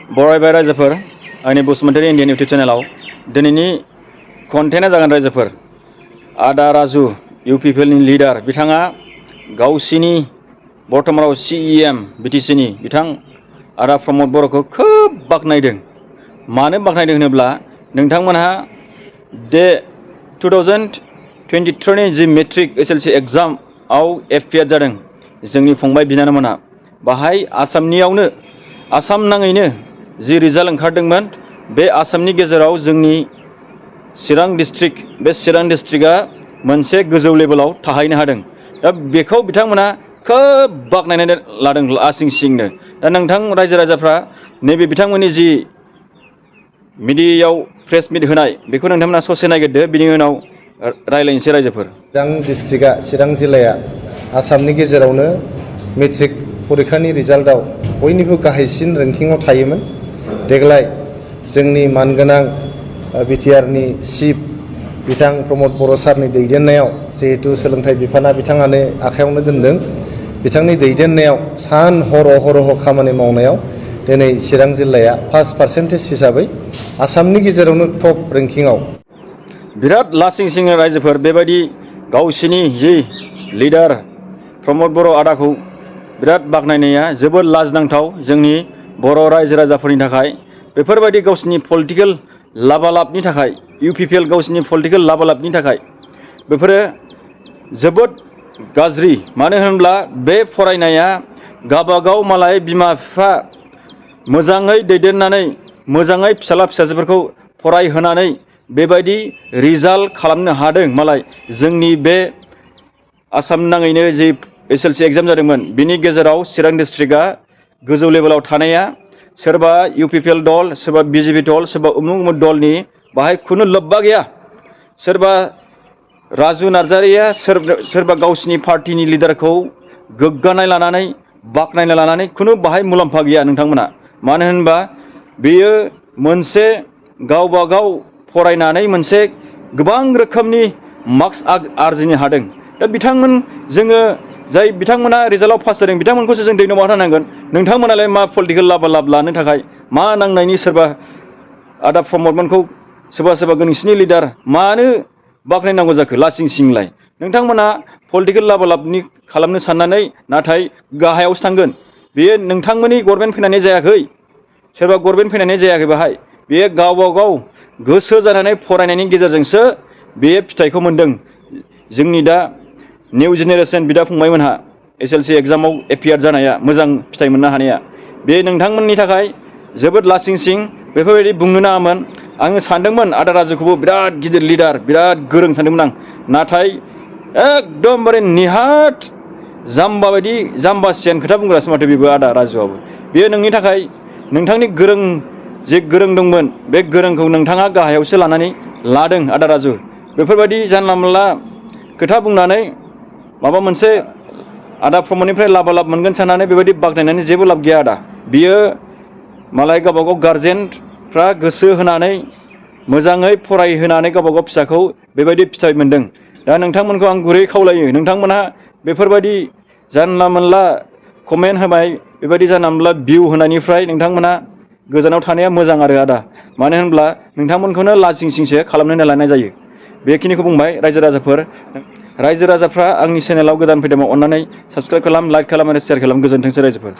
बरायबाय रायजोफोर आंनि Basumatary Indian YouTube चेनेलाव दिनैनि कन्टेन्टआ जागोन रायजोफोर आदा राजु इउपिपिएलनि लिडार बिथाङा गावसिनि बर्तमानाव सिएम बिटिसिनि बिथां आदा प्रमद बर'खौ खोब बाख्नायदों। मानो बाख्नायदों होनोब्ला नोंथांमोनहा बे 2023 नि जि मेट्रिक एसएलसि एग्जामआव एफपिआर जादों जोंनि फंबाय बिनानावमोनहा बाहाय आसामनियावनो आसाम नाङैनो जि रिजाल्ट ओंखारदोंमोन बे आसामनि गेजेराव जोंनि चिरां डिस्ट्रिक्टआ मोनसे गोजौ लेभेलाव थाहैनो हादों। दा बेखौ बिथांमोना खोब बाख्नायनानै लादों लासिं सिंनो। दा नोंथां रायजो राजाफ्रा नैबे बिथांमोननि जि मिडियायाव प्रेस मिट होनाय बेखौ नोंथांमोना ससे नायगिरदो, बिनि उनाव रायज्लायनोसै रायजोफोर। चिरां जिल्लाया आसामनि गेजेरावनो मेट्रिक परिखानि रिजाल्टआव बयनिबो गाहायसिन रेंकिंआव थायोमोन। देग्लाय जोंनि मानगोनां बिटिआरनि चिफ बिथां प्रमद बर' सारनि दैदेननायाव जिहेतु सोलोंथाइ बिफाना बिथाङानो आखायावनो दोनदों, बिथांनि दैदेननायाव सान हर खामानि मावनायाव दिनै चिरां जिल्लाया फार्स्ट पार्सेन्टेज हिसाबै आसामनि गेजेरावनो टप रेंकिंआव। बिराद लासिं सिं रायजोफोर बेबायदि गावसिनि जि लिडार प्रमद बर' आदाखौ बिराद बाख्नायनाया जोबोद लाजिनांथाव जोंनि बर' रायजो राजाफोरनि थाखाय। बेफोरबायदि गावसिनि पलिटिकेल लाबालाबनि थाखाय इउपिपिएल गावसिनि पलिटिकेल लाबालाबनि थाखाय बेफोरो जोबोद गाज्रि। मानो होनब्ला बे फरायनाया गाबागाव मालाय बिमा बिफा मोजाङै दैदेननानै मोजाङै फिसाला फिसाजोफोरखौ फरायहोनानै बेबायदि रिजाल्ट खालामनो हादों। मालाय जोंनि बे आसाम नाङैनो जि एसएलसि एग्जाम जादोंमोन बिनि गेजेराव चिरां डिस्ट्रिक्टआ गोजौ लेभेलाव थानाया सोरबा इउपिपिएल दल, सोरबा बिजेपि दल, सोरबा उमुक उमुक दलनि बाहाय खुनु लोब्बा गैया। सोरबा राजु नार्जारिया सोरबा गावसिनि पार्टिनि लिडारखौ गोग्गानाय लानानै बाख्नायनाय लानानै खुनु बाहाय मुलाम्फा गैया नोंथांमोना। मानो होनबा बेयो मोनसे गावबागाव फरायनानै मोनसे गोबां रोखोमनि मार्क्स आरजिनो हादों। दा जोङो जाय बिथांमोना रिजाल्टआव पास जादों बिथांमोनखौसो जों धन्यबाद होनांगोन। नोंथांमोनालाय मा पलिटिकेल लाब लानो थाखाय मा नांनायनि सोरबा आदा प्रमदमोनखौ सोरबा नोंसिनि लिडार मानो बाख्नायनांगौ जाखो लासिं सिंलाय? नोंथांमोना पलिटिकेल लाबालाबनि खालामनो साननानै नाथाय गाहायावसो थांगोन। बेयो नोंथांमोननि गभर्नमेन्ट फैनानै जायाखै, सोरबा गभर्नमेन्ट फैनानै जायाखै। बाहाय बेयो गावबागाव गोसो जानानै फरायनायनि गेजेरजोंसो बे फिथाइखौ मोनदों। जोंनि दा निउ जेनेरेसन बिदा फंबायमोनहा एसएलसि एग्जामाव एपियार जानाया मोजां फिथाइ मोननो हानाया बे नोंथांमोननि थाखाय जोबोद लासिं सिं। बेफोरबायदि बुंनो नाङामोन। आङो सानदोंमोन आदा राजुखौबो बिराद गिदिर लिडार बिराद गोरों सानदोंमोन आं, नाथाय एकदमबारे निहाथ जाम्बा बायदि जाम्बासियान खोथा बुंग्रासो माथो बेबो आदा राजुआबो। बेयो नोंनि थाखाय नोंथांनि जे गोरों दंमोन बे गोरोंखौ नोंथाङा गाहायावसो लानानै लादों आदा राजु। बेफोरबायदि जानला मोनला खोथा बुंनानै माबा मोनसे आदा प्रमदनिफ्राय लाबालाब मोनगोन साननानै बेबायदि बाख्नायनानै जेबो लाब गैया आदा। बियो मालाय गावबागाव गारजेनफ्रा गोसो होनानै मोजाङै फरायहोनानै गावबागाव फिसाखौ बेबायदि फिथाइ मोनदों। दा नोंथांमोनखौ आं गुरै खावलायो, नोंथांमोनहा बेफोरबायदि जानला मोनला कमेन्ट होबाय बेबायदि जानला मोनला भिउ होनायनिफ्राय नोंथांमोनहा गोजानाव थानाया मोजां आरो आदा। मानो होनब्ला नोंथांमोनखौनो लासिं सिंसो खालामनानै लानाय जायो। बेखिनिखौ बुंबाय रायजो राजाफ्रा आंनि चेनेलाव गोदान फैदोंबा अन्नानै साबस्क्राइब खालाम, लाइक खालाम आरो शेयार खालाम। गोजोन्थोंसै रायजोफोर।